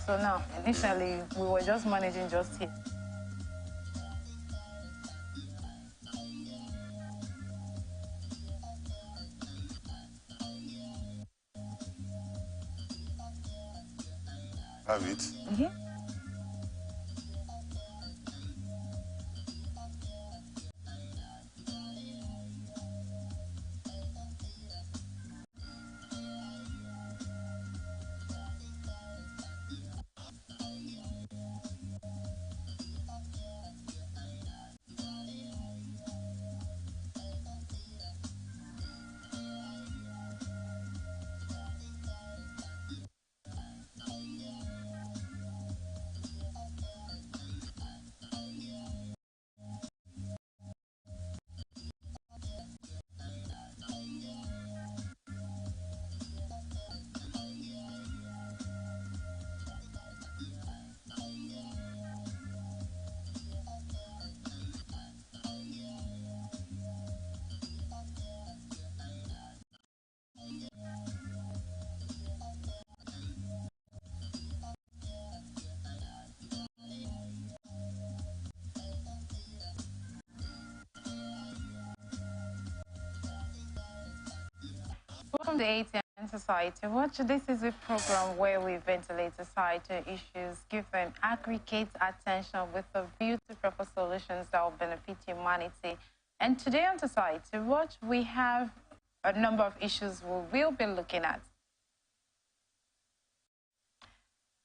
So now, initially, we were just managing just here. Have it. Mm-hmm. Welcome to ATN Society Watch. This is a program where we ventilate societal issues, give them aggregate attention with a view to proper solutions that will benefit humanity. And today on Society Watch, we have a number of issues we will be looking at.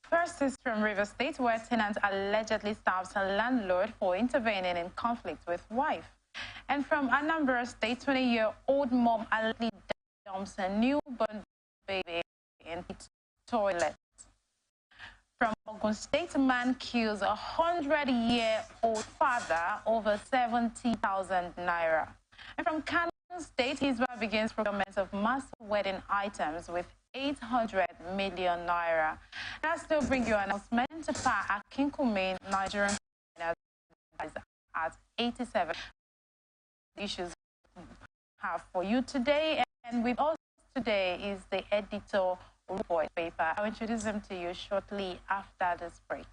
First is from Rivers State, where tenant allegedly stabs her landlord for intervening in conflict with wife. And from Anambra State, 20-year-old mom allegedly dumps a newborn baby in the toilet. From Ogun State, a man kills a 100-year-old father over 70,000 naira. And from Kano State, Hisba begins procurement of mass wedding items with 800 million naira. And I still bring you an announcement for Akinkume, Nigerian at 87 issues have for you today. And with us today is the editor of the paper. I'll introduce them to you shortly after this break.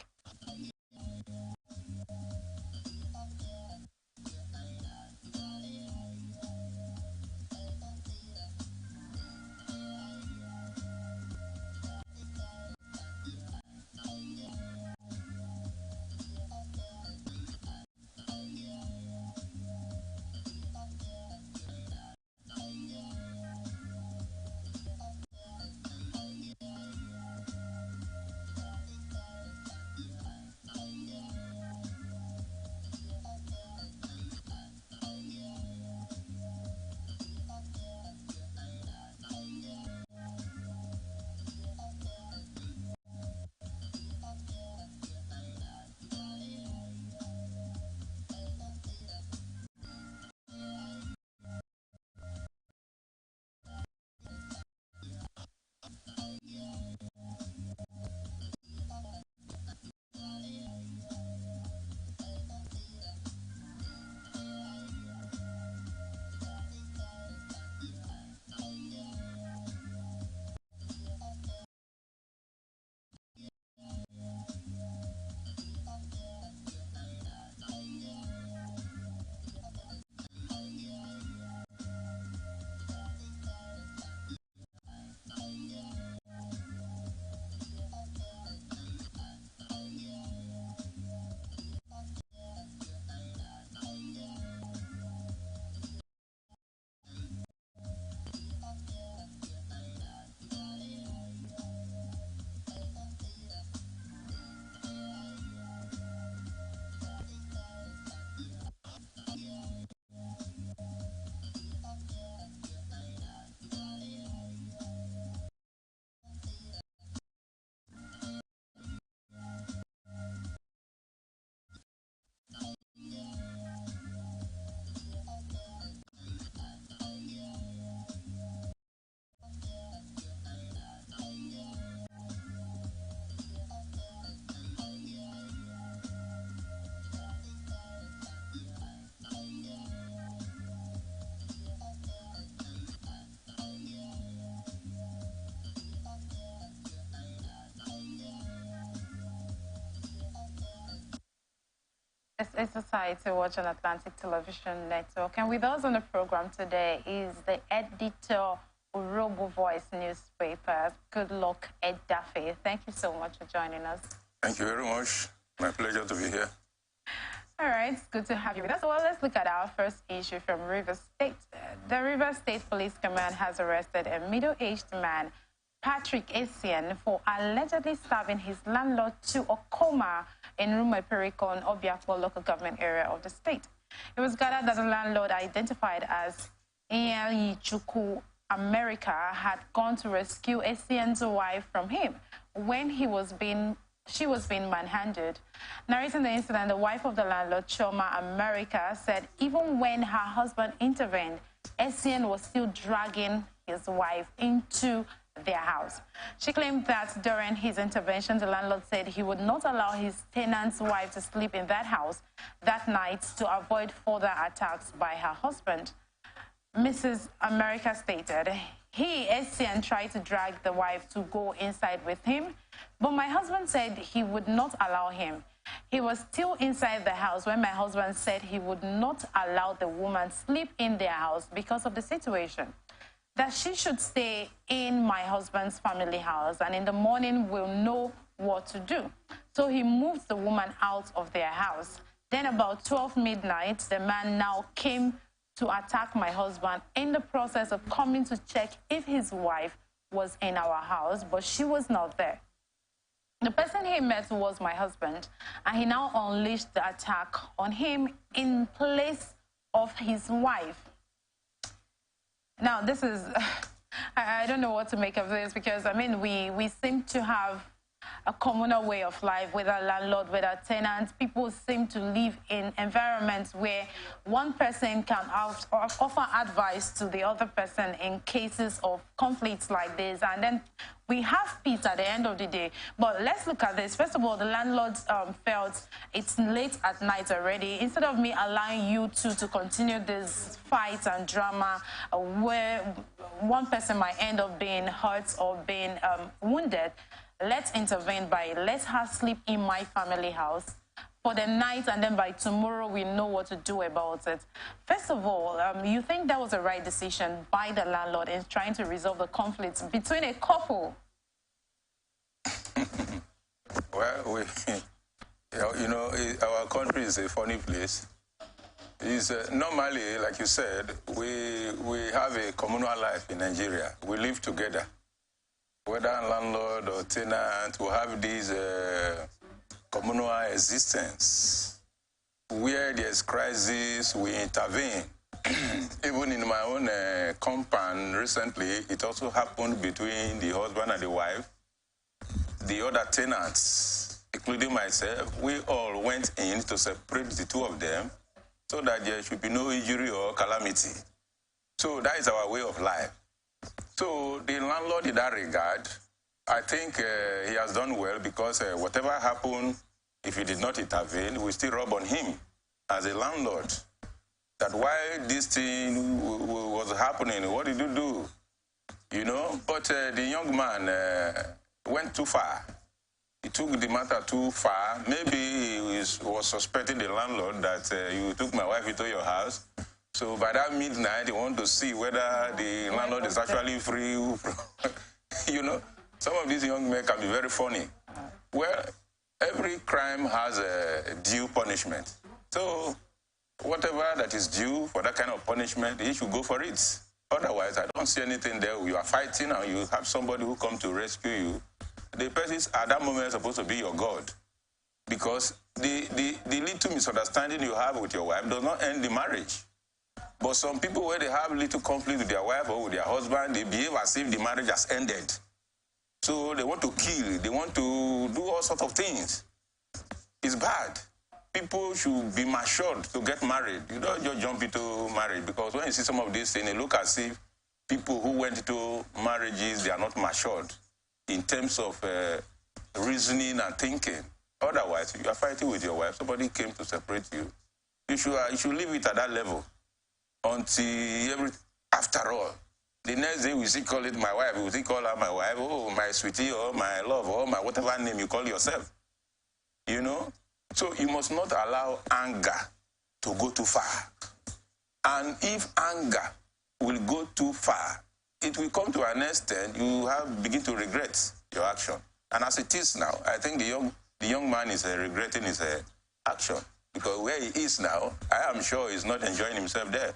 a society watching Atlantic Television Network. And with us on the program today is the editor of Robo Voice newspaper. Good luck, Ed Duffy. Thank you so much for joining us. Thank you very much. My pleasure to be here. All right, it's good to have you with us. Well, let's look at our first issue from Rivers State. The Rivers State Police Command has arrested a middle-aged man, Patrick Essien, for allegedly stabbing his landlord to a coma in Rumeperikon, Obiakpo local government area of the state. It was gathered that the landlord, identified as Iyayichuku America, had gone to rescue Essien's wife from him when she was being manhandled. Narrating the incident, the wife of the landlord, Choma America, said even when her husband intervened, Essien was still dragging his wife into their house. She claimed that during his intervention, the landlord said he would not allow his tenant's wife to sleep in that house that night to avoid further attacks by her husband. Mrs. America stated, Essien tried to drag the wife to go inside with him, but my husband said he would not allow him. He was still inside the house when my husband said he would not allow the woman sleep in their house because of the situation, that she should stay in my husband's family house, and in the morning we'll know what to do. So he moved the woman out of their house. Then about 12 midnight, the man now came to attack my husband in the process of coming to check if his wife was in our house, but she was not there. The person he met was my husband, and he now unleashed the attack on him in place of his wife. Now, this is, I don't know what to make of this, because, I mean, we seem to have a communal way of life with our landlord, with our tenants. People seem to live in environments where one person can offer advice to the other person in cases of conflicts like this, and then we have peace at the end of the day. But let's look at this. First of all, the landlord felt it's late at night already. Instead of me allowing you to continue this fight and drama where one person might end up being hurt or being wounded, let's intervene by let her sleep in my family house for the night, and then by tomorrow we know what to do about it. First of all, you think that was a right decision by the landlord in trying to resolve the conflicts between a couple? Well, our country is a funny place. Normally, like you said, we have a communal life in Nigeria. We live together. Whether landlord or tenant, we have this communal existence. Where there's crisis, we intervene. Even in my own compound recently, it also happened between the husband and the wife. The other tenants, including myself, we all went in to separate the two of them so that there should be no injury or calamity. So that is our way of life. So the landlord in that regard, I think he has done well, because whatever happened, if he did not intervene, we still rub on him as a landlord. That while this thing was happening, what did you do? You know? But the young man went too far. He took the matter too far. Maybe he was suspecting the landlord that you took my wife into your house. So by that midnight, you want to see whether the landlord is actually free. You know, some of these young men can be very funny. Well, every crime has a due punishment. So whatever that is due for that kind of punishment, he should go for it. Otherwise, I don't see anything there. You are fighting and you have somebody who comes to rescue you. The person is at that moment supposed to be your God. Because the little misunderstanding you have with your wife does not end the marriage. But some people, where they have little conflict with their wife or with their husband, they behave as if the marriage has ended. So they want to kill, they want to do all sorts of things. It's bad. People should be matured to get married. You don't just jump into marriage, because when you see some of these things, they look as if people who went into marriages, they are not matured in terms of reasoning and thinking. Otherwise, if you are fighting with your wife, somebody came to separate you, you should leave it at that level. Until after all, the next day we still call it my wife, we still call her my wife, oh, my sweetie, or my love, or my whatever name you call yourself. You know? So you must not allow anger to go too far. And if anger will go too far, it will come to an extent you begin to regret your action. And as it is now, I think the young man is regretting his action, because where he is now, I am sure he's not enjoying himself there.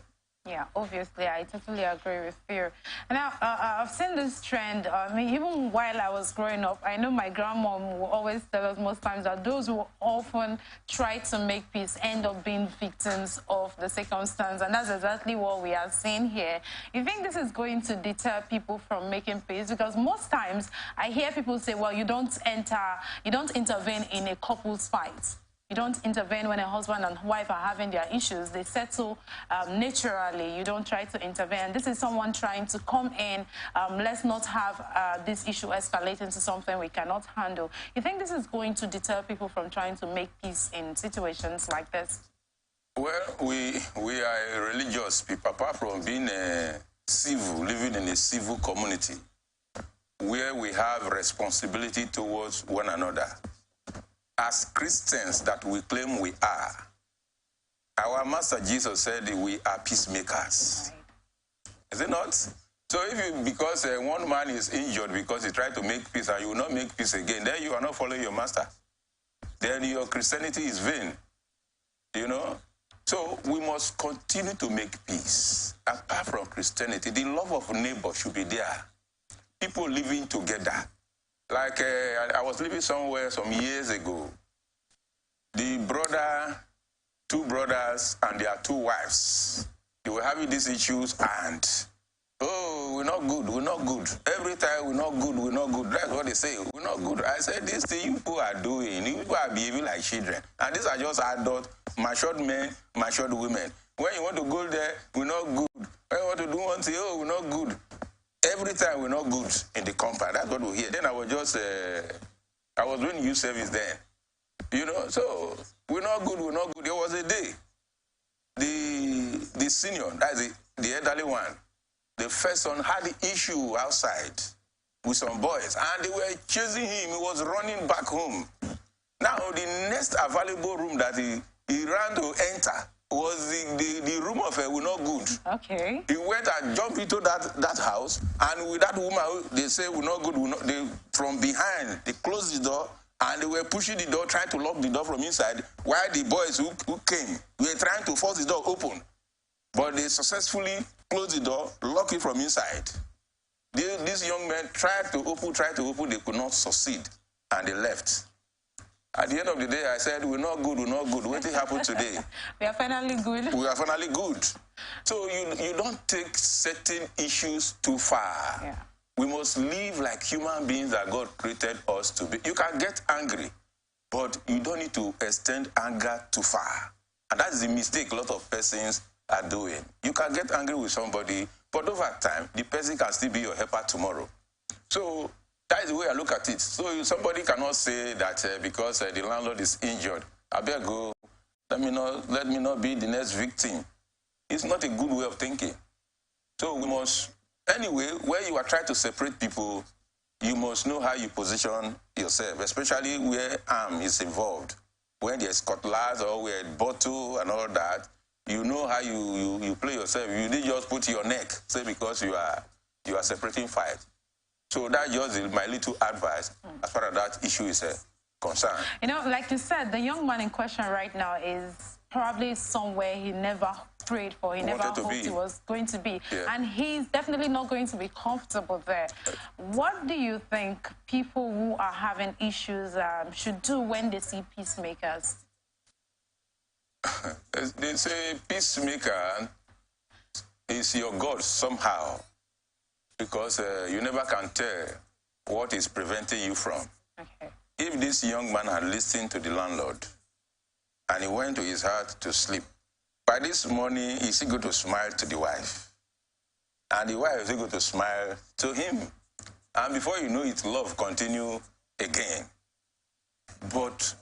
Yeah, obviously, I totally agree with you. And now, I've seen this trend. I mean, even while I was growing up, I know my grandmom will always tell us most times that those who often try to make peace end up being victims of the circumstance. And that's exactly what we are seeing here. You think this is going to deter people from making peace? Because most times I hear people say, well, you don't intervene in a couple's fight. You don't intervene when a husband and wife are having their issues. They settle naturally. You don't try to intervene. This is someone trying to come in. Let's not have this issue escalate into something we cannot handle. You think this is going to deter people from trying to make peace in situations like this? Well, we are religious people, apart from being civil, living in a civil community, where we have responsibility towards one another. As Christians that we claim we are, our Master Jesus said we are peacemakers. Is it not? So because one man is injured because he tried to make peace and you will not make peace again, then you are not following your Master. Then your Christianity is vain. You know? So we must continue to make peace. Apart from Christianity, the love of neighbor should be there. People living together. Like I was living somewhere some years ago. Two brothers and their two wives, they were having these issues and, oh, we're not good, we're not good. Every time we're not good, we're not good. That's what they say, we're not good. I said, this thing you people are doing, you people are behaving like children. And these are just adult, matured men, matured women. When you want to go there, we're not good. When you want to do one thing, oh, we're not good. Every time we're not good in the compound. That's what we hear. Then I was doing youth service then. You know, so we're not good, we're not good. There was a day, the senior, that's the elderly one, the first one had the issue outside with some boys, and they were chasing him. He was running back home. Now, the next available room that he ran to enter was the room of we're not good. Okay. He went and jumped into that house, and with that woman, they say we're not good. From behind, they closed the door, and they were pushing the door, trying to lock the door from inside, while the boys who came were trying to force the door open. But they successfully closed the door, locked it from inside. These young men tried to open, they could not succeed, and they left. At the end of the day, I said, we're not good, we're not good. What happened today? We are finally good. We are finally good. So you don't take certain issues too far. Yeah. We must live like human beings that God created us to be. You can get angry, but you don't need to extend anger too far. And that's the mistake a lot of persons are doing. You can get angry with somebody, but over time, the person can still be your helper tomorrow. So that is the way I look at it. So somebody cannot say that because the landlord is injured, I better go, let me not be the next victim. It's not a good way of thinking. So we must, anyway, where you are trying to separate people, you must know how you position yourself, especially where arm is involved. When there's cutlass or where bottle and all that, you know how you play yourself. You didn't just put your neck, say because you are separating fight. So that's just my little advice as far as that issue is concerned. You know, like you said, the young man in question right now is probably somewhere he never prayed for, he never hoped he was going to be. Yeah. And he's definitely not going to be comfortable there. What do you think people who are having issues should do when they see peacemakers? They say peacemaker is your God somehow, because you never can tell what is preventing you from. Okay. If this young man had listened to the landlord and he went to his heart to sleep, by this morning, is he going to smile to the wife? And the wife is going to smile to him. And before you know it, love continue again. But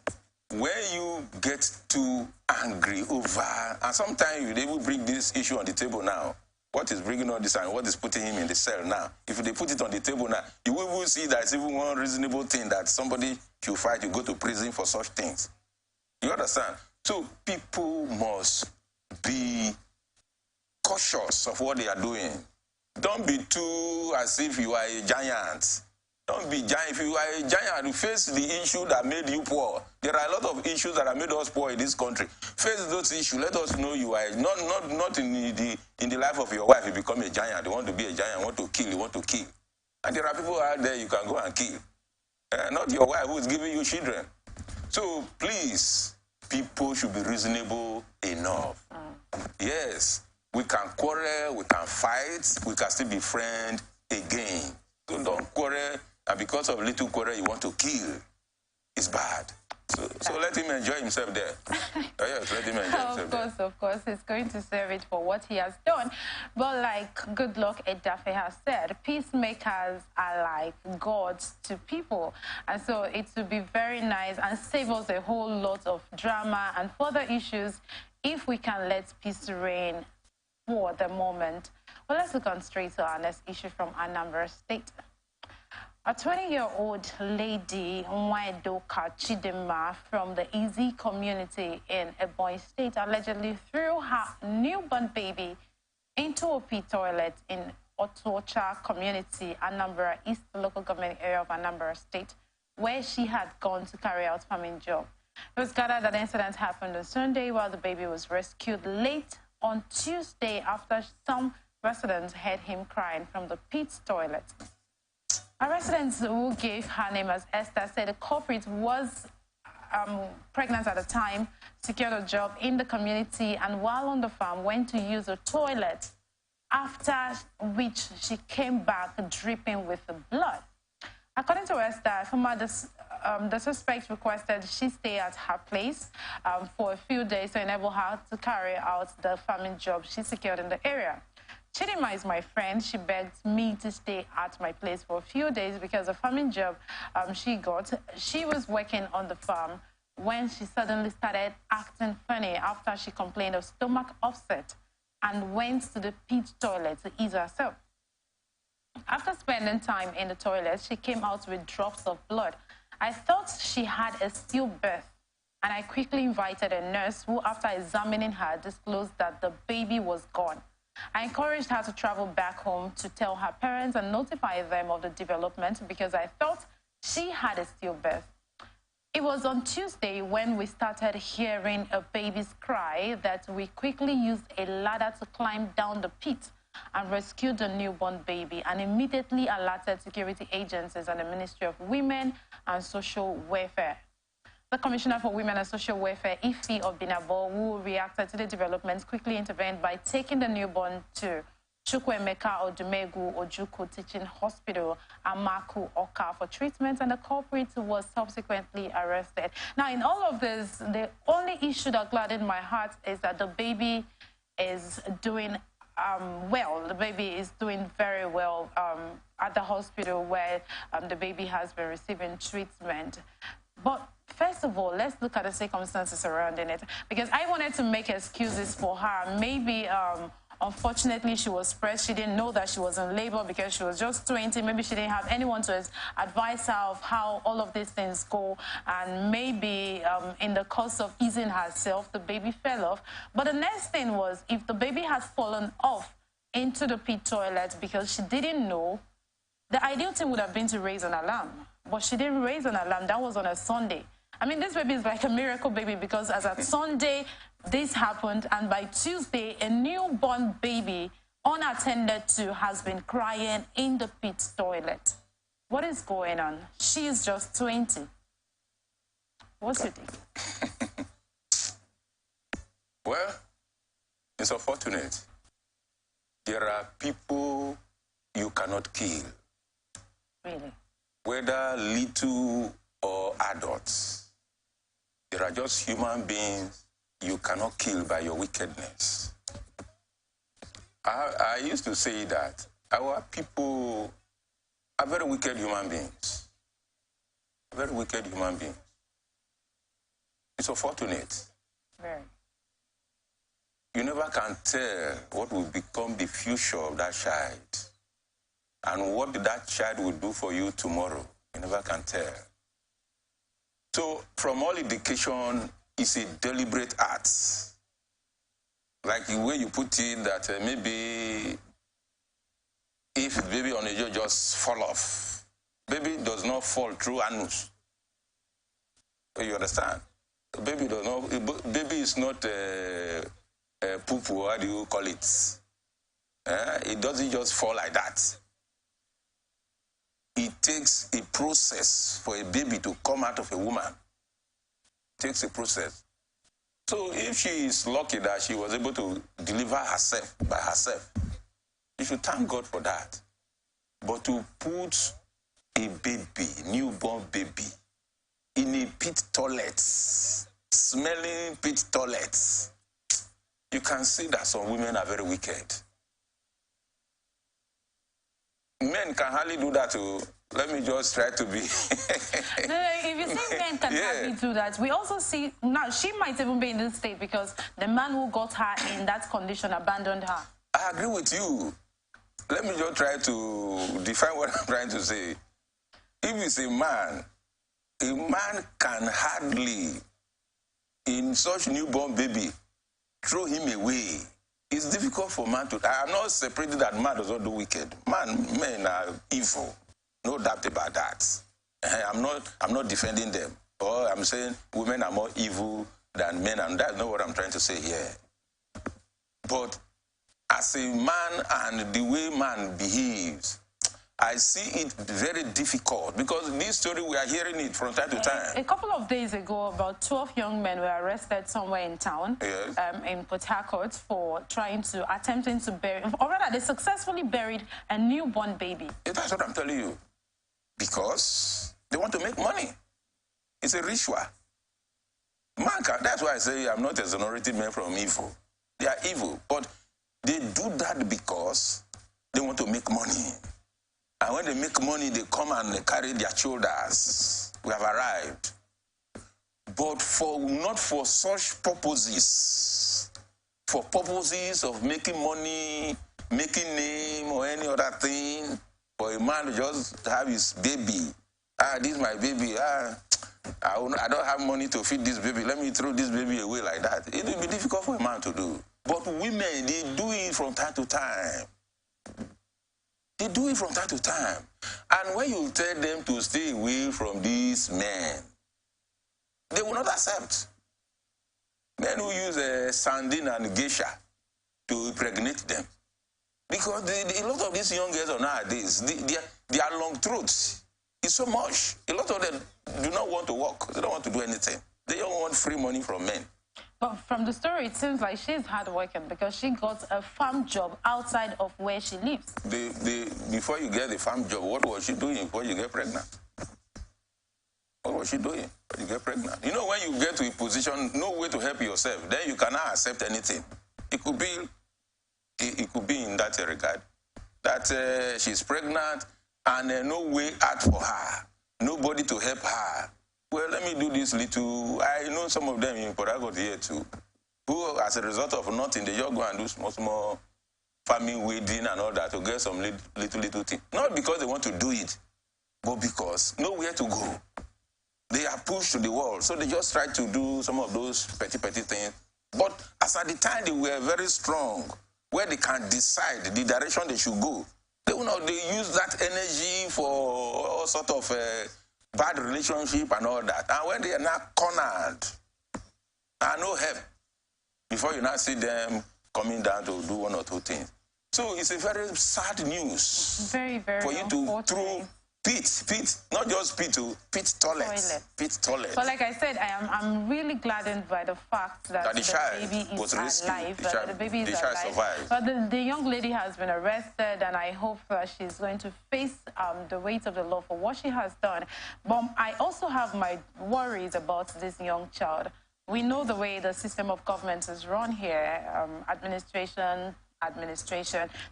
when you get too angry over, and sometimes they will bring this issue on the table now, what is bringing all this and what is putting him in the cell now? If they put it on the table now, you will see that it's even one reasonable thing that somebody should fight, you go to prison for such things. You understand? So people must be cautious of what they are doing. Don't be too as if you are a giant. Don't be giant. If you are a giant, you face the issue that made you poor. There are a lot of issues that have made us poor in this country. Face those issues. Let us know you are not in the life of your wife. You become a giant. You want to be a giant. You want to kill. You want to kill. And there are people out there you can go and kill. Not your wife who is giving you children. So please, people should be reasonable enough. Yes, we can quarrel, we can fight, we can still be friends again. So don't quarrel, and because of little quarrel you want to kill. It's bad. So let him enjoy himself there. Yes, let him enjoy himself there. Of course, he's going to serve it for what he has done. But like Good Luck Edafe has said, peacemakers are like gods to people. And so it would be very nice and save us a whole lot of drama and further issues if we can let peace reign for the moment. Well, let's look on straight to our next issue from Anambra State. A 20-year-old lady, Nwaedoka Chidima, from the Izi community in Ebonyi State, allegedly threw her newborn baby into a pit toilet in Otuocha community, Anambra East local government area of Anambra State, where she had gone to carry out farming job. It was gathered that the incident happened on Sunday while the baby was rescued late on Tuesday after some residents heard him crying from the pit toilet. A resident who gave her name as Esther said the culprit was pregnant at the time, secured a job in the community, and while on the farm went to use a toilet, after which she came back dripping with the blood. According to Esther, the suspect requested she stay at her place for a few days to enable her to carry out the farming job she secured in the area. Chidima is my friend. She begged me to stay at my place for a few days because the farming job she got, she was working on the farm when she suddenly started acting funny after she complained of stomach upset and went to the pit toilet to ease herself. After spending time in the toilet, she came out with drops of blood. I thought she had a stillbirth, and I quickly invited a nurse who, after examining her, disclosed that the baby was gone. I encouraged her to travel back home to tell her parents and notify them of the development because I thought she had a stillbirth. It was on Tuesday when we started hearing a baby's cry that we quickly used a ladder to climb down the pit and rescued the newborn baby and immediately alerted security agencies and the Ministry of Women and Social Welfare. The Commissioner for Women and Social Welfare, Ife Obinabo, who reacted to the developments, quickly intervened by taking the newborn to Chukwuemeka Odumegu Ojukwu Teaching Hospital, Amaku, Oka, for treatment, and the culprit was subsequently arrested. Now, in all of this, the only issue that gladdened my heart is that the baby is doing well. The baby is doing very well at the hospital where the baby has been receiving treatment. But first of all, let's look at the circumstances surrounding it, because I wanted to make excuses for her. Maybe, unfortunately, she was pressed. She didn't know that she was in labor because she was just 20. Maybe she didn't have anyone to advise her of how all of these things go. And maybe in the course of easing herself, the baby fell off. But the next thing was, if the baby had fallen off into the pit toilet because she didn't know, the ideal thing would have been to raise an alarm. But she didn't raise an alarm. That was on a Sunday. I mean, this baby is like a miracle baby because as at Sunday, this happened, and by Tuesday, a newborn baby, unattended to, has been crying in the pit toilet. What is going on? She is just 20. What's your take? Well, it's unfortunate. There are people you cannot kill. Really? Whether little or adults. There are just human beings you cannot kill by your wickedness. I used to say that our people are very wicked human beings. Very wicked human beings. It's unfortunate. Very. You never can tell what will become the future of that child and what that child will do for you tomorrow. You never can tell. So, from all indication, is a deliberate act. Like the way you put it, that maybe if the baby on a job just fall off, baby does not fall through anus. You understand? Baby does not. Baby is not poo-poo. How do you call it? It doesn't just fall like that. It takes a process for a baby to come out of a woman. It takes a process. So if she is lucky that she was able to deliver herself by herself, you should thank God for that. But to put a baby, newborn baby, in a pit toilet, smelling pit toilets, you can see that some women are very wicked. Men can hardly do that too. Let me just try to be... No, if you say men can hardly do that, we also see, now she might even be in this state because the man who got her in that condition abandoned her. I agree with you. Let me just try to define what I'm trying to say. If it's a man can hardly, in such newborn baby, throw him away. It's difficult for man to... I am not separating that man does not do wicked. Men are evil. No doubt about that. I'm not defending them. Or I'm saying women are more evil than men, and that's not what I'm trying to say here. But as a man and the way man behaves, I see it very difficult because this story, we are hearing it from time to time. A couple of days ago, about 12 young men were arrested somewhere in town, yes, in Port Harcourt, for attempting to bury, or rather, they successfully buried a newborn baby. Yeah, that's what I'm telling you. Because they want to make money. It's a ritual. That's why I say I'm not exonerating men from evil. They are evil, but they do that because they want to make money. And when they make money, they come and they carry their shoulders. We have arrived. But not for such purposes. For purposes of making money, making name, or any other thing. For a man to just have his baby. This is my baby. I don't have money to feed this baby. Let me throw this baby away like that. It will be difficult for a man to do. But women, they do it from time to time. They do it from time to time. And when you tell them to stay away from these men, they will not accept. Men who use sardine and geisha to impregnate them. Because a lot of these young girls nowadays, their long throats is so much. A lot of them do not want to work. They don't want to do anything. They don't want free money from men. But from the story, it seems like she's hardworking because she got a farm job outside of where she lives. Before you get the farm job, what was she doing before you get pregnant? What was she doing when you get pregnant? You know, when you get to a position, no way to help yourself, then you cannot accept anything. It could be in that regard, that she's pregnant and no way out for her, nobody to help her. Well, let me do this little... I know some of them in Port Harcourt here too, who, as a result of nothing, they just go and do small family wedding and all that to get some little thing. Not because they want to do it, but because nowhere to go. They are pushed to the wall, so they just try to do some of those petty things. But as at the time, they were very strong, where they can decide the direction they should go. They use that energy for all sort of... bad relationship and all that. And when they are now cornered and no help, before you now see them coming down to do one or two things. So it's a very sad news. Very, very for you to throw pit, not just pit toilet. So like I said, I'm really gladdened by the fact that the baby is alive. The baby is alive. Survived. But the young lady has been arrested, and I hope that she's going to face the weight of the law for what she has done. But I also have my worries about this young child. We know the way the system of government is run here, administration.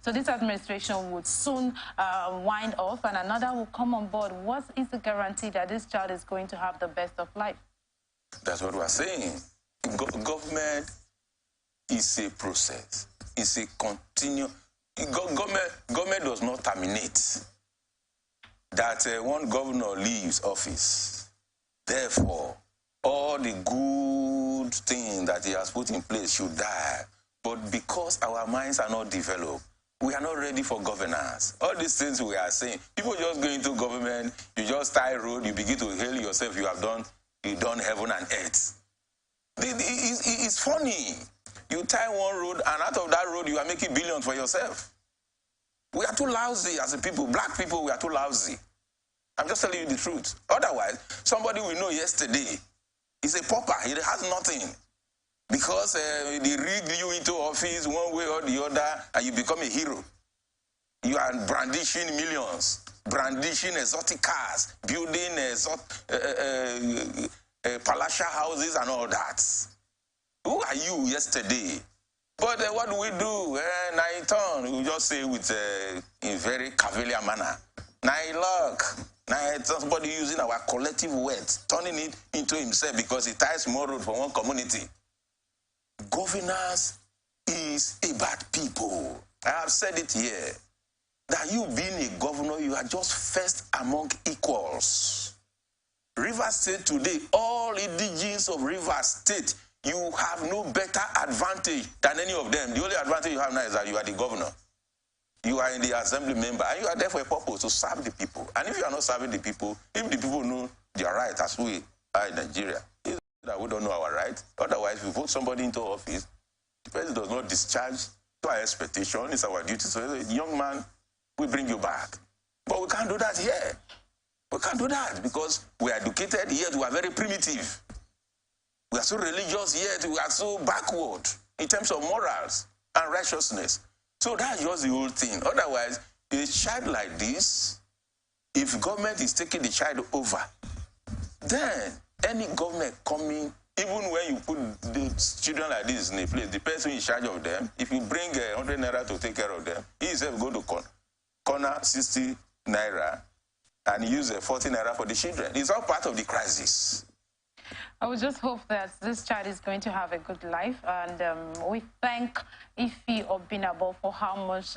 So this administration would soon wind off and another will come on board. What is the guarantee that this child is going to have the best of life? That's what we're saying. Government is a process. It's a continuous... Government does not terminate. That one governor leaves office. Therefore, all the good that he has put in place should die. But because our minds are not developed, we are not ready for governance. All these things we are saying, people just go into government, you just tie road, you begin to hail yourself, you done heaven and earth. It's funny. You tie one road, and out of that road, you are making billions for yourself. We are too lousy as a people. Black people, we are too lousy. I'm just telling you the truth. Otherwise, somebody we know yesterday is a pauper. He has nothing. Because they rig you into office one way or the other, and you become a hero. You are brandishing millions, brandishing exotic cars, building palatial houses and all that. Who are you yesterday? But what do we do? We just say with in very cavalier manner. Luck. Somebody using our collective words, turning it into himself because he ties more road for one community. Governance is about people. I have said it here, that you being a governor, you are just first among equals. Rivers State today, all indigenes of Rivers State, you have no better advantage than any of them. The only advantage you have now is that you are the governor. You are in the assembly member, and you are there for a purpose, to serve the people. And if you are not serving the people, if the people know their right as we are in Nigeria, that we don't know our right. Otherwise, if we vote somebody into office, the president does not discharge to our expectation. It's our duty. So, young man, we bring you back. But we can't do that here. We can't do that because we are educated, yet we are very primitive. We are so religious, yet we are so backward in terms of morals and righteousness. So that's just the whole thing. Otherwise, a child like this, if government is taking the child over, then any government coming, even when you put the children like this in a place, the person in charge of them, if you bring 100 naira to take care of them, he himself go to corner 60 naira and use 40 naira for the children. It's all part of the crisis. I would just hope that this child is going to have a good life, and we thank Ife Obinabo for how much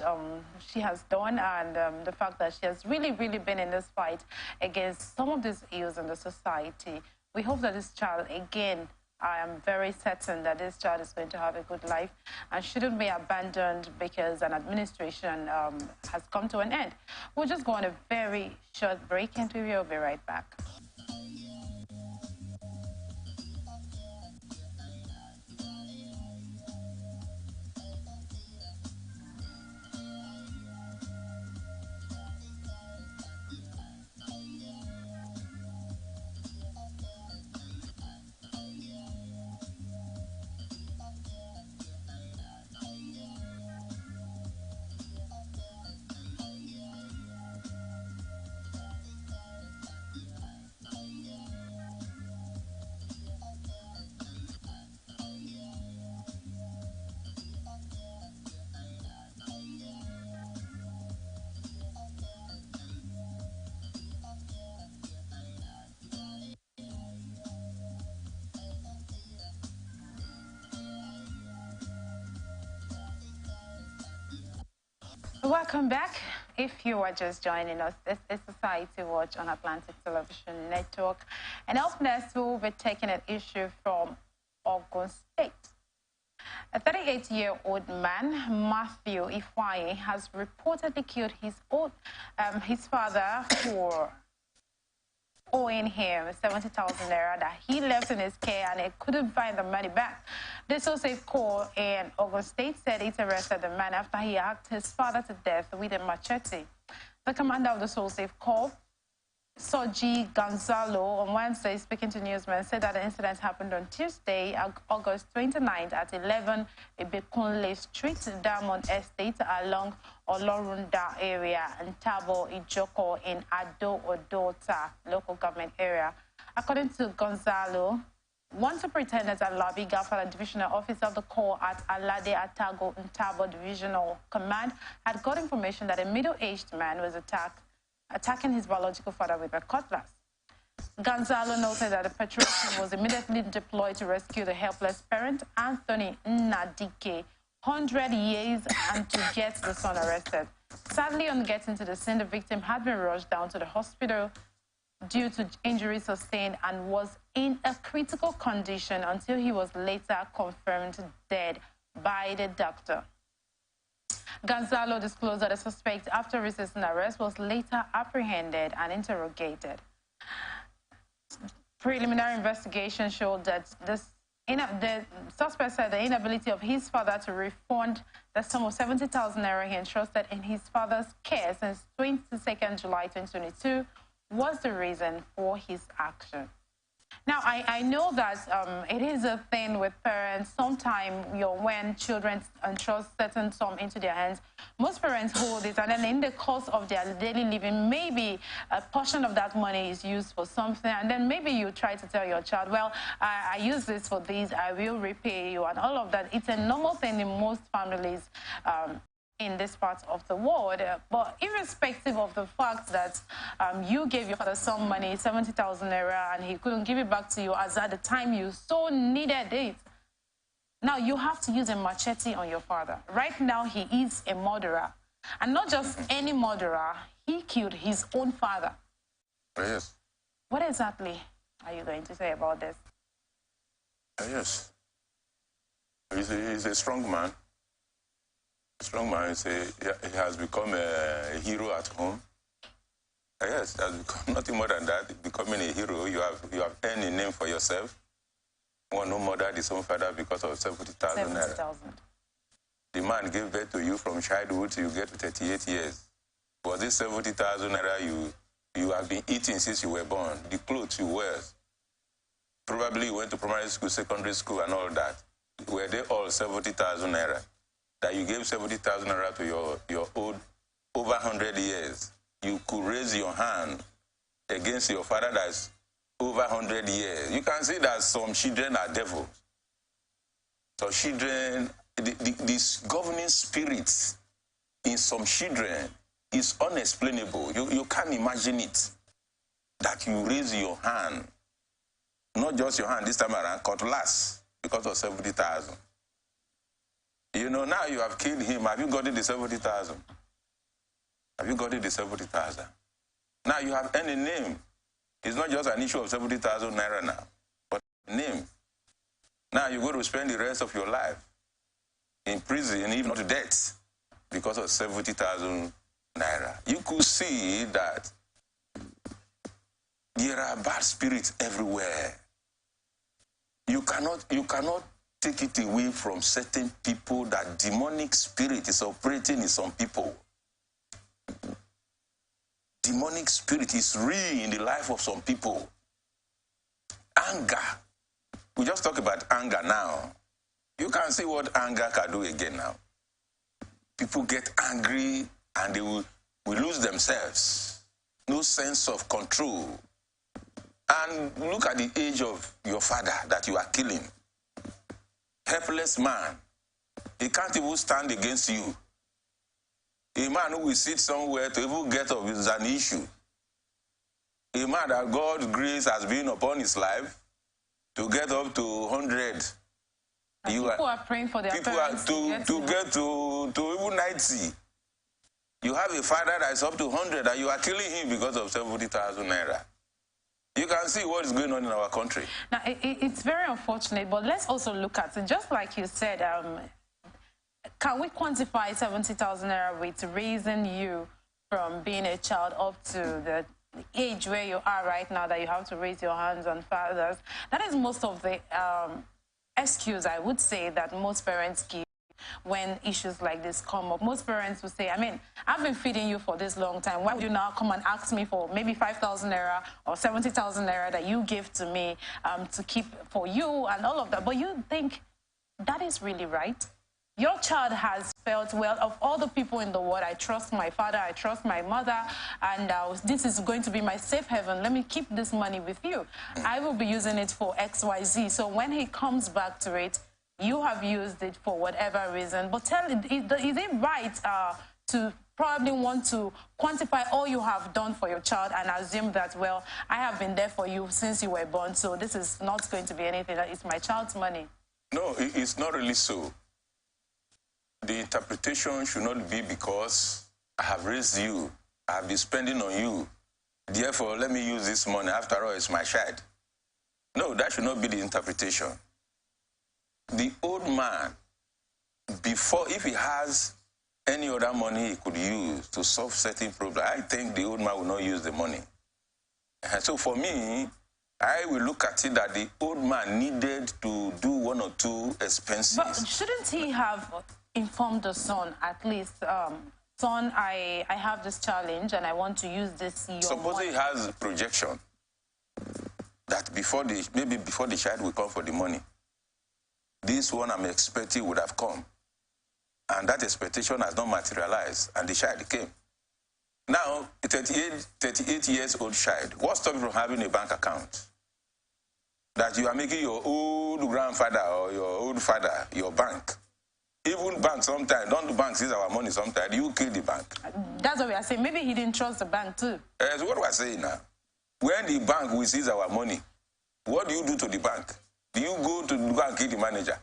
she has done, and the fact that she has really been in this fight against some of these ills in the society. We hope that this child, again, I am very certain that this child is going to have a good life and shouldn't be abandoned because an administration has come to an end. We'll just go on a very short break, and we will be right back. Welcome back. If you are just joining us, this is Society Watch on Atlantic Television Network. And up next, we will be taking an issue from Ogun State. A 38-year-old man, Matthew Ifeanyi, has reportedly killed his father for owing him 70,000 naira that he left in his care, and he couldn't find the money back. The So-Safe Corps in Ogun State said it arrested the man after he hacked his father to death with a machete. The commander of the So-Safe Corps, Soji Gonzalo, on Wednesday, speaking to newsmen, said that the incident happened on Tuesday, August 29th at 11 Ibekunle Street, Diamond Estate, along Olorunda area, and Tabo Ijoko in Ado-Odota local government area. According to Gonzalo, one superintendent at Labi Gafala Divisional Officer of the Corps at Alade Atago Ntabo Divisional Command had got information that a middle-aged man was attacking his biological father with a cutlass. Gonzalo noted that the patrol team was immediately deployed to rescue the helpless parent, Anthony Nnadike, 100 years, and to get the son arrested. Sadly, on getting to the scene, the victim had been rushed down to the hospital due to injuries sustained and was in a critical condition until he was later confirmed dead by the doctor. Gonzalo disclosed that the suspect, after resisting arrest, was later apprehended and interrogated. Preliminary investigation showed that the suspect said the inability of his father to refund the sum of 70,000 naira he entrusted in his father's care since 22nd July 2022 was the reason for his action. Now, I know that it is a thing with parents. Sometimes, when children entrust certain sum into their hands, most parents hold it, and then in the course of their daily living, maybe a portion of that money is used for something, and then maybe you try to tell your child, well, I use this for this, I will repay you, and all of that. It's a normal thing in most families in this part of the world. But irrespective of the fact that you gave your father some money, 70,000 naira, and he couldn't give it back to you as at the time you so needed it, now you have to use a machete on your father. Right now, he is a murderer. And not just any murderer, he killed his own father. Yes. What exactly are you going to say about this? Yes. He's a strong man. Strong man, he has become a hero at home. Yes, has become nothing more than that. Becoming a hero, you have earned a name for yourself. One no murdered his own father because of 70,000 naira. 70,000. The man gave birth to you from childhood till you get to 38 years. Was this 70,000 naira you have been eating since you were born? The clothes you wear? Probably you went to primary school, secondary school, and all that. Were they all 70,000 naira? That you gave 70,000 naira to your old over 100 years, you could raise your hand against your father that's over 100 years. You can see that some children are devils. Some children, this governing spirit in some children is unexplainable. You can't imagine it. That you raise your hand, not just your hand this time around, cutlass, because of 70,000. Now you have killed him. Have you got it the 70,000? Have you got it the 70,000? Now you have any name. It's not just an issue of 70,000 naira now, but a name. Now you're going to spend the rest of your life in prison, even to death, because of 70,000 naira. You could see that there are bad spirits everywhere. You cannot take it away from certain people that demonic spirit is operating in some people. Demonic spirit is real in the life of some people. Anger. We just talk about anger now. You can see what anger can do again now. People get angry and they will lose themselves. No sense of control. And look at the age of your father that you are killing. Helpless man. He can't even stand against you. A man who will sit somewhere to even get up is an issue. A man that God's grace has been upon his life to get up to 100. People are praying for their parents to get to even 90. You have a father that is up to 100 and you are killing him because of 70,000 naira. You can see what is going on in our country. Now, it's very unfortunate, but let's also look at it. Just like you said, can we quantify 70,000 naira with raising you from being a child up to the age where you are right now, that you have to raise your hands on fathers? That is most of the excuse, I would say, that most parents give when issues like this come up. Most parents will say, I mean, I've been feeding you for this long time. Why would you now come and ask me for maybe 5,000 naira or 70,000 naira that you give to me to keep for you and all of that? But you think that is really right? Your child has felt, well, of all the people in the world, I trust my father, I trust my mother, and this is going to be my safe haven. Let me keep this money with you. I will be using it for XYZ. So when he comes back to it, you have used it for whatever reason. But tell it, is it right to probably want to quantify all you have done for your child and assume that, well, I have been there for you since you were born, so this is not going to be anything, it's my child's money? No, it's not really so. The interpretation should not be because I have raised you, I have been spending on you, Therefore, let me use this money. After all, it's my child. No, that should not be the interpretation. The old man, before, if he has any other money he could use to solve certain problems, I think the old man will not use the money. And so for me, I will look at it that the old man needed to do one or two expenses. But shouldn't he have informed the son at least, son, I have this challenge and I want to use this your Suppose money. he has a projection that maybe before the child will come for the money, this one I'm expecting would have come. And that expectation has not materialized, and the child came. Now, a 38 years old child, what stops you from having a bank account? That you are making your old grandfather or your old father your bank. Even banks sometimes, don't the banks seize our money sometimes, you kill the bank. That's what we are saying. Maybe he didn't trust the bank too. So what we are saying now, when the bank will seize our money, what do you do to the bank? Do you go to the bank and kill the manager?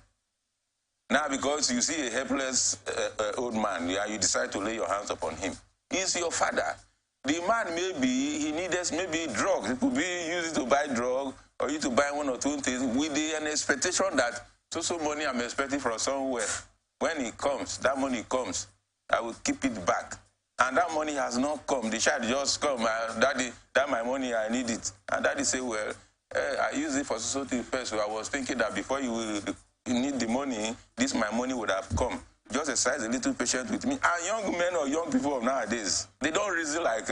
Now, because you see a helpless old man, you decide to lay your hands upon him. He's your father. The man he needed maybe drugs. It could be used to buy drugs or you to buy one or two things with an expectation that so money I'm expecting from somewhere. When it comes, that money comes, I will keep it back. And that money has not come. The child just come, Daddy, that my money, I need it. And Daddy say, well, I use it for society first. So I was thinking that before you need the money, my money would have come. Just exercise a little patience with me. And young men or young people of nowadays, they don't reason like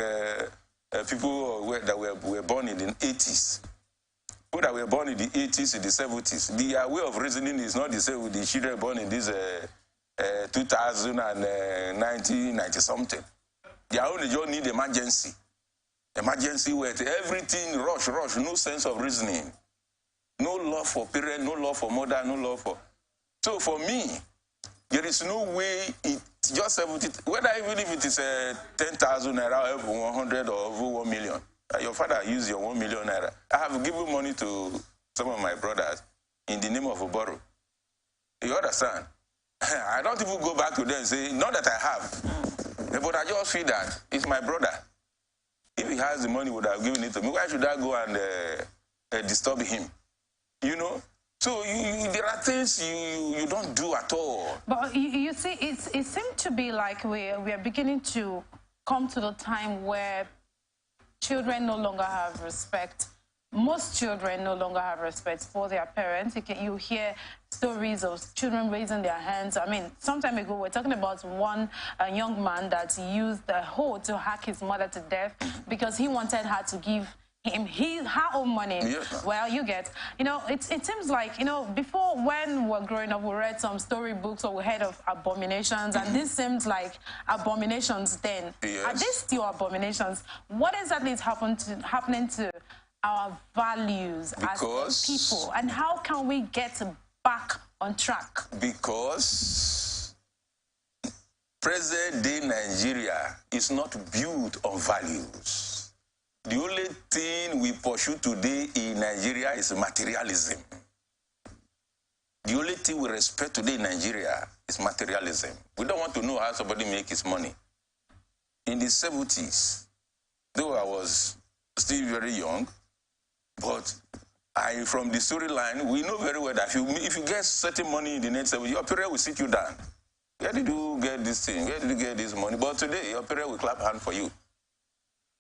people that were born in the 80s. People that were born in the 80s, in the 70s. Their way of reasoning is not the same with the children born in this 2000 and 1990-something. They only just need emergency. Emergency where everything rush, no sense of reasoning. No love for parent, no love for mother, no love for... So for me, there is no way it's just 70, whether even if it is 10,000 naira, over 100 or over 1 million. Your father used your 1 million naira. I have given money to some of my brothers in the name of a borrow. You understand? I don't even go back to them and say, not that I have, but I just feel that it's my brother. If he has the money, he would have given it to me. Why should I go and disturb him? You know? So there are things you don't do at all. But you see, it seems to be like we are beginning to come to the time where children no longer have respect. Most children no longer have respect for their parents. You hear stories of children raising their hands. I mean, some time ago, we're talking about one young man that used a hoe to hack his mother to death because he wanted her to give him her own money. Yes. Well, you get, it seems like, before when we were growing up, we read some storybooks or we heard of abominations, and this seems like abominations then. Yes. Are these still abominations? What exactly is happening to our values as people, and how can we get back on track? Because present-day Nigeria is not built on values. The only thing we pursue today in Nigeria is materialism. The only thing we respect today in Nigeria is materialism. We don't want to know how somebody makes his money. In the 70s, though I was still very young, but from the storyline, we know very well that if you get certain money in the next 7 years, your parent will sit you down. Where did you get this thing? Where did you get this money? But today, your parent will clap hand for you.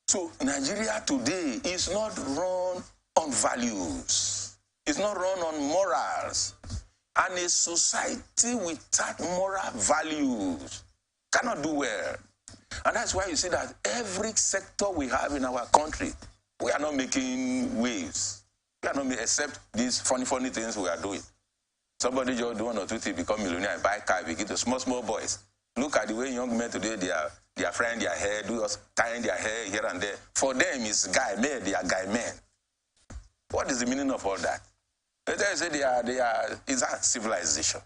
So Nigeria today is not run on values. It's not run on morals. And a society without moral values cannot do well. And that's why you see that every sector we have in our country, we are not making waves. We are not except these funny things we are doing. Somebody just do one or two things, become millionaire, buy car, begin to small boys. Look at the way young men today, they are frying their hair, tying their hair here and there. For them, it's guy men, they are guy men. What is the meaning of all that? They say is that civilization?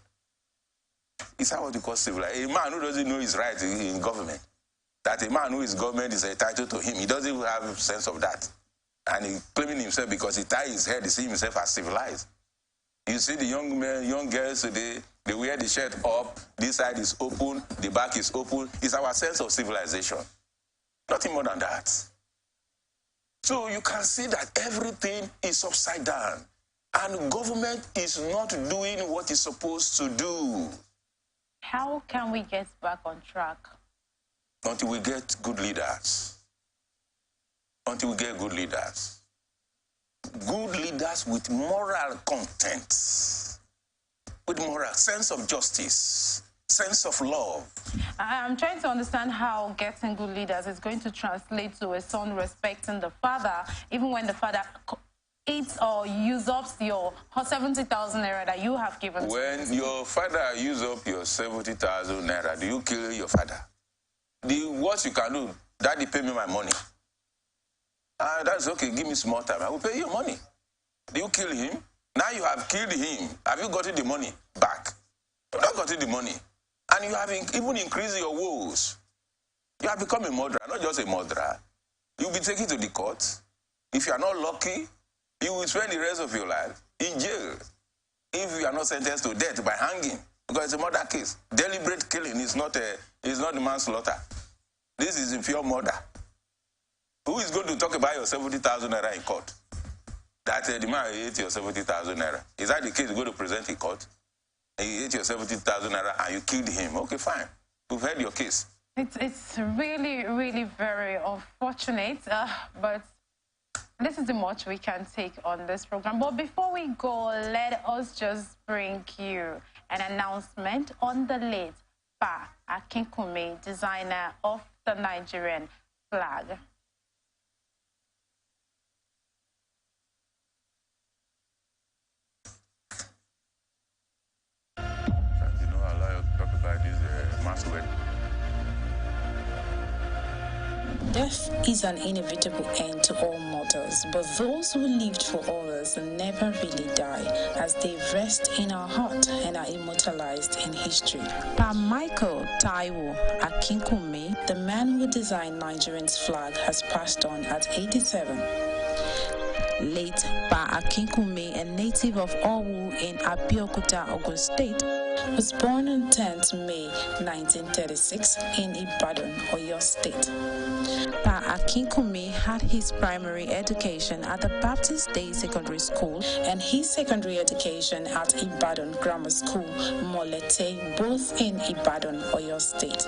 Is that what you call civilization? A man who doesn't know his right in government, that a man who is government is entitled to him, he doesn't even have a sense of that. And he's claiming himself because he ties his head, he sees himself as civilized. You see the young girls today, they wear the shirt up, this side is open, the back is open. It's our sense of civilization. Nothing more than that. So you can see that everything is upside down. And government is not doing what it's supposed to do. How can we get back on track? Until we get good leaders. Until we get good leaders. Good leaders with moral content. With moral sense of justice. Sense of love. I'm trying to understand how getting good leaders is going to translate to a son respecting the father, even when the father eats or usurps your 70,000 naira that you have given to him. When your father uses up your 70,000 naira, do you kill your father? The worst you can do, Daddy, pay me my money. That's okay, give me small time. I will pay you money. Do you kill him? Now you have killed him. Have you gotten the money back? You have not gotten the money. And you have even increased your woes. You have become a murderer, not just a murderer. You'll be taken to the court. If you are not lucky, you will spend the rest of your life in jail. If you are not sentenced to death by hanging, because it's a murder case. Deliberate killing is not manslaughter. This is a pure murder. Who is going to talk about your 70,000 naira in court? That the man ate your 70,000 naira. Is that the case? You go to present in court? He ate your 70,000 naira and you killed him. Okay, fine. We've heard your case. It's really, really very unfortunate, but this is the much we can take on this program. But before we go, let us just bring you an announcement on the late Pa Akinkunmi, designer of the Nigerian flag. Death is an inevitable end to all mortals, but those who lived for others never really die, as they rest in our heart and are immortalized in history. Pa Michael Taiwo Akinkunmi, the man who designed Nigerian's flag, has passed on at 87. Late Pa Akinkunmi, a native of Owu in Abeokuta, Ogun State, was born on 10th May 1936 in Ibadan, Oyo State. Pa Akinkunmi had his primary education at the Baptist Day Secondary School and his secondary education at Ibadan Grammar School, Molete, both in Ibadan, Oyo State.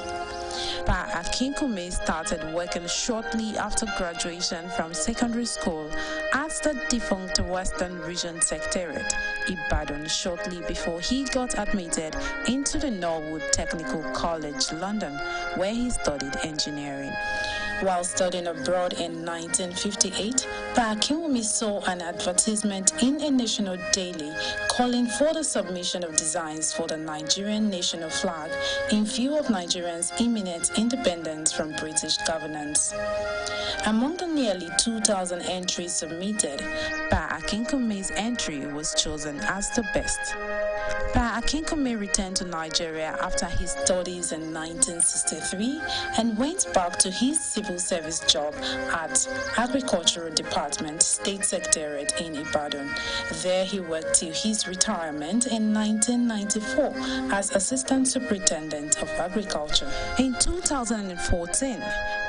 Pa Akinkunmi started working shortly after graduation from secondary school at the defunct Western Region Secretariat, Ibadan, shortly before he got admitted into the Norwood Technical College, London, where he studied engineering. While studying abroad in 1958, Pa Akinkunmi saw an advertisement in a national daily calling for the submission of designs for the Nigerian national flag in view of Nigerians' imminent independence from British governance. Among the nearly 2,000 entries submitted, Pa Akinkunmi's entry was chosen as the best. Pa Akinkunmi returned to Nigeria after his studies in 1963 and went back to his civil service job at Agricultural Department, State Secretariat in Ibadan. There he worked till his retirement in 1994 as Assistant Superintendent of Agriculture. In 2014,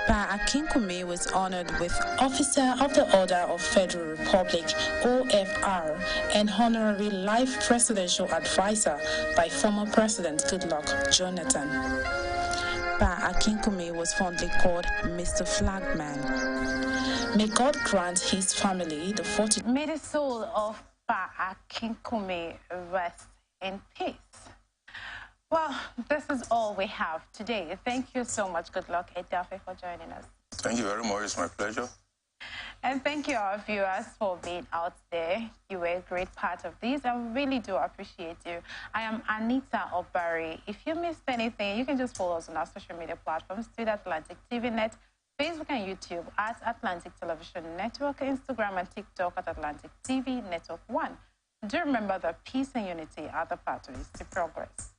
Pa Akinkunmi was honored with Officer of the Order of Federal Republic, OFR, and Honorary Life Presidential Advisor by former President Goodluck Jonathan. Pa Akinkunmi was fondly called Mr. Flagman. May God grant his family the fortitude. May the soul of Pa Akinkunmi rest in peace. Well, this is all we have today. Thank you so much, Goodluck Edafe, for joining us. Thank you very much. It's my pleasure. And thank you, our viewers, for being out there. You were a great part of this. I really do appreciate you. I am Anita Obari. If you missed anything, you can just follow us on our social media platforms, Twitter, Atlantic TV Net, Facebook and YouTube at Atlantic Television Network, Instagram and TikTok at Atlantic TV Network 1. Do remember that peace and unity are the pathways to progress.